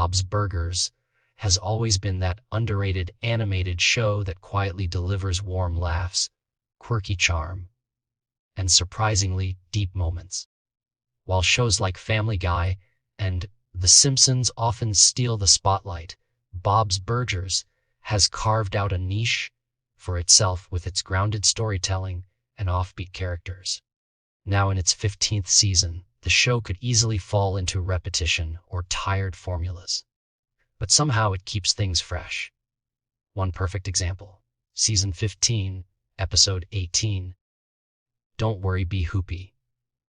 Bob's Burgers has always been that underrated animated show that quietly delivers warm laughs, quirky charm, and surprisingly deep moments. While shows like Family Guy and The Simpsons often steal the spotlight, Bob's Burgers has carved out a niche for itself with its grounded storytelling and offbeat characters. Now in its 15th season, the show could easily fall into repetition or tired formulas. But somehow it keeps things fresh. One perfect example, Season 15, Episode 18, Don't Worry, Be Hoopy,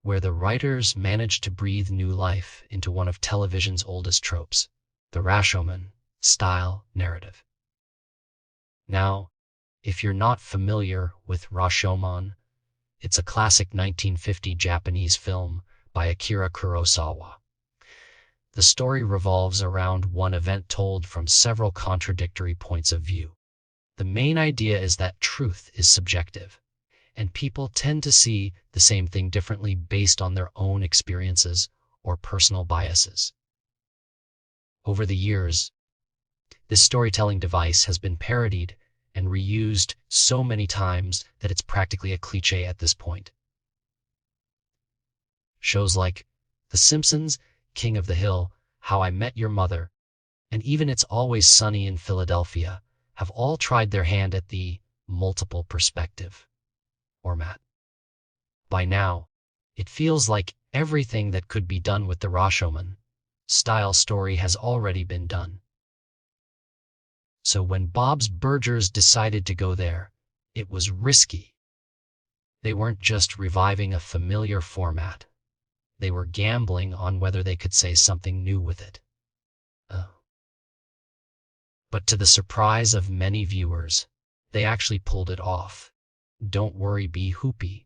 where the writers managed to breathe new life into one of television's oldest tropes, the Rashomon style narrative. Now, if you're not familiar with Rashomon, it's a classic 1950 Japanese film by Akira Kurosawa. The story revolves around one event told from several contradictory points of view. The main idea is that truth is subjective, and people tend to see the same thing differently based on their own experiences or personal biases. Over the years, this storytelling device has been parodied and reused so many times that it's practically a cliche at this point. Shows like The Simpsons, King of the Hill, How I Met Your Mother, and even It's Always Sunny in Philadelphia have all tried their hand at the multiple perspective format. By now, it feels like everything that could be done with the Rashomon style story has already been done. So when Bob's Burgers decided to go there, it was risky. They weren't just reviving a familiar format. They were gambling on whether they could say something new with it. But to the surprise of many viewers, they actually pulled it off. Don't Worry, Be Hoopy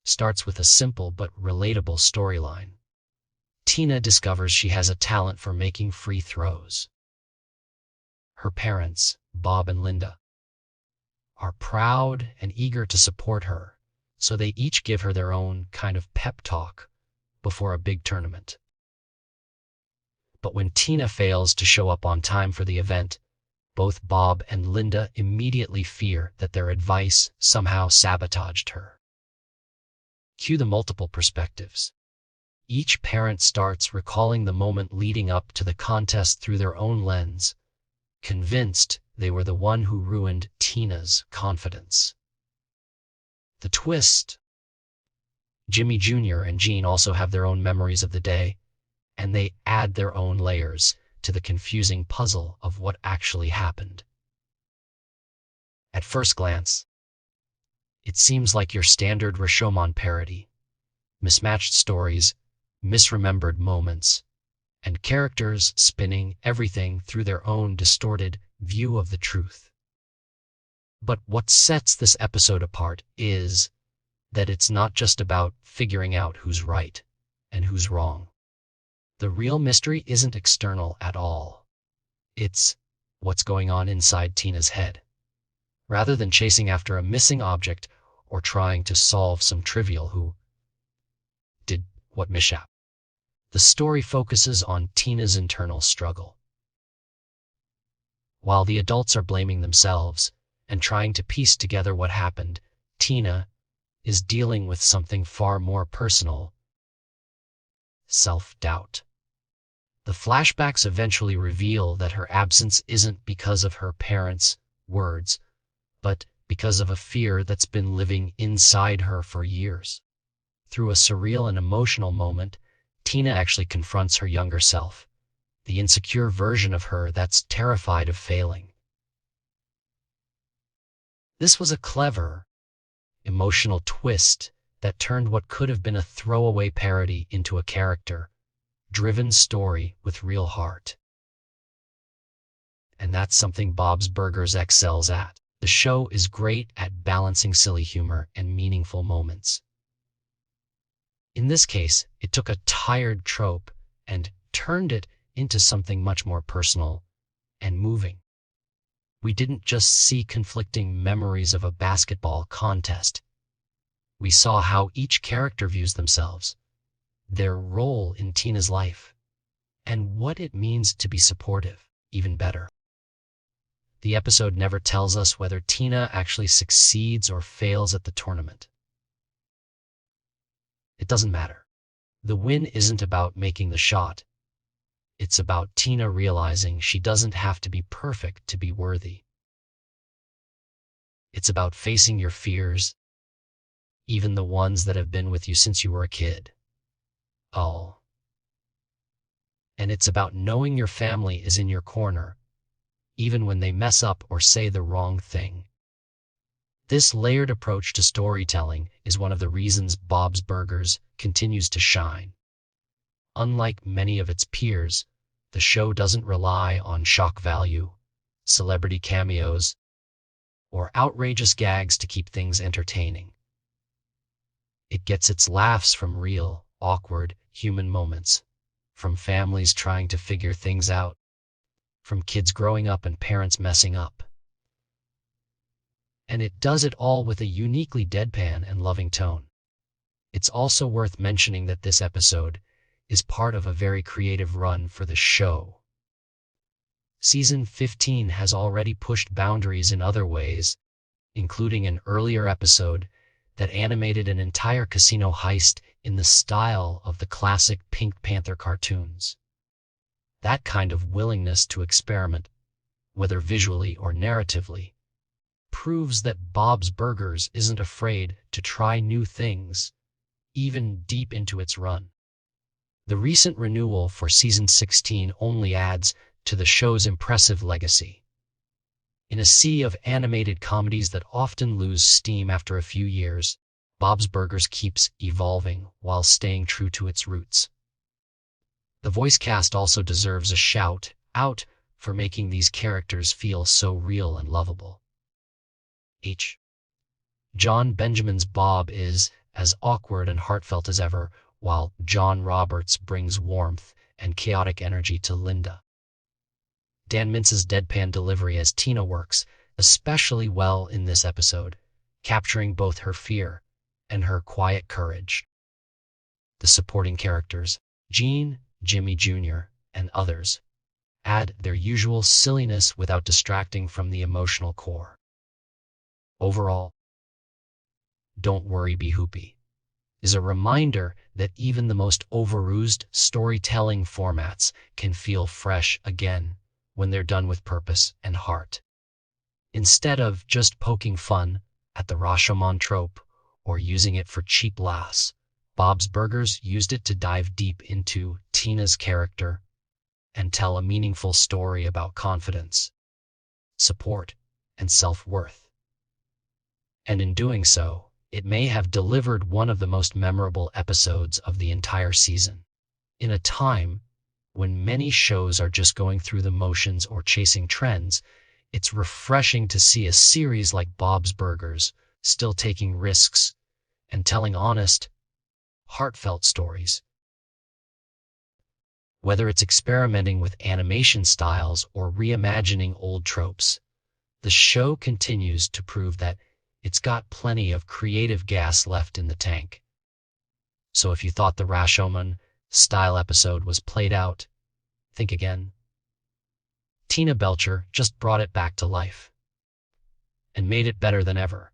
starts with a simple but relatable storyline. Tina discovers she has a talent for making free throws. Her parents, Bob and Linda, are proud and eager to support her, so they each give her their own kind of pep talk before a big tournament. But when Tina fails to show up on time for the event, both Bob and Linda immediately fear that their advice somehow sabotaged her. Cue the multiple perspectives. Each parent starts recalling the moment leading up to the contest through their own lens, convinced they were the one who ruined Tina's confidence. The twist: Jimmy Jr. and Gene also have their own memories of the day, and they add their own layers to the confusing puzzle of what actually happened. At first glance, it seems like your standard Rashomon parody. Mismatched stories, misremembered moments, and characters spinning everything through their own distorted view of the truth. But what sets this episode apart is that it's not just about figuring out who's right and who's wrong. The real mystery isn't external at all. It's what's going on inside Tina's head. Rather than chasing after a missing object or trying to solve some trivial who did what mishap, the story focuses on Tina's internal struggle. While the adults are blaming themselves and trying to piece together what happened, Tina is dealing with something far more personal: self-doubt. The flashbacks eventually reveal that her absence isn't because of her parents' words, but because of a fear that's been living inside her for years. Through a surreal and emotional moment, Tina actually confronts her younger self, the insecure version of her that's terrified of failing. This was a clever, emotional twist that turned what could have been a throwaway parody into a character-driven story with real heart. And that's something Bob's Burgers excels at. The show is great at balancing silly humor and meaningful moments. In this case, it took a tired trope and turned it into something much more personal and moving. We didn't just see conflicting memories of a basketball contest. We saw how each character views themselves, their role in Tina's life, and what it means to be supportive, even better. The episode never tells us whether Tina actually succeeds or fails at the tournament. It doesn't matter. The win isn't about making the shot. It's about Tina realizing she doesn't have to be perfect to be worthy. It's about facing your fears, even the ones that have been with you since you were a kid. Oh. And it's about knowing your family is in your corner, even when they mess up or say the wrong thing. This layered approach to storytelling is one of the reasons Bob's Burgers continues to shine. Unlike many of its peers, the show doesn't rely on shock value, celebrity cameos, or outrageous gags to keep things entertaining. It gets its laughs from real, awkward, human moments, from families trying to figure things out, from kids growing up and parents messing up. And it does it all with a uniquely deadpan and loving tone. It's also worth mentioning that this episode is part of a very creative run for the show. Season 15 has already pushed boundaries in other ways, including an earlier episode that animated an entire casino heist in the style of the classic Pink Panther cartoons. That kind of willingness to experiment, whether visually or narratively, proves that Bob's Burgers isn't afraid to try new things, even deep into its run. The recent renewal for Season 16 only adds to the show's impressive legacy. In a sea of animated comedies that often lose steam after a few years, Bob's Burgers keeps evolving while staying true to its roots. The voice cast also deserves a shout out for making these characters feel so real and lovable. John Benjamin's Bob is as awkward and heartfelt as ever, while John Roberts brings warmth and chaotic energy to Linda. Dan Mintz's deadpan delivery as Tina works especially well in this episode, capturing both her fear and her quiet courage. The supporting characters, Gene, Jimmy Jr., and others, add their usual silliness without distracting from the emotional core. Overall, Don't Worry, Be Hoopy is a reminder that even the most overused storytelling formats can feel fresh again when they're done with purpose and heart. Instead of just poking fun at the Rashomon trope or using it for cheap laughs, Bob's Burgers used it to dive deep into Tina's character and tell a meaningful story about confidence, support, and self-worth. And in doing so, it may have delivered one of the most memorable episodes of the entire season. In a time when many shows are just going through the motions or chasing trends, it's refreshing to see a series like Bob's Burgers still taking risks and telling honest, heartfelt stories. Whether it's experimenting with animation styles or reimagining old tropes, the show continues to prove that it's got plenty of creative gas left in the tank. So if you thought the Rashomon style episode was played out, think again. Tina Belcher just brought it back to life and made it better than ever.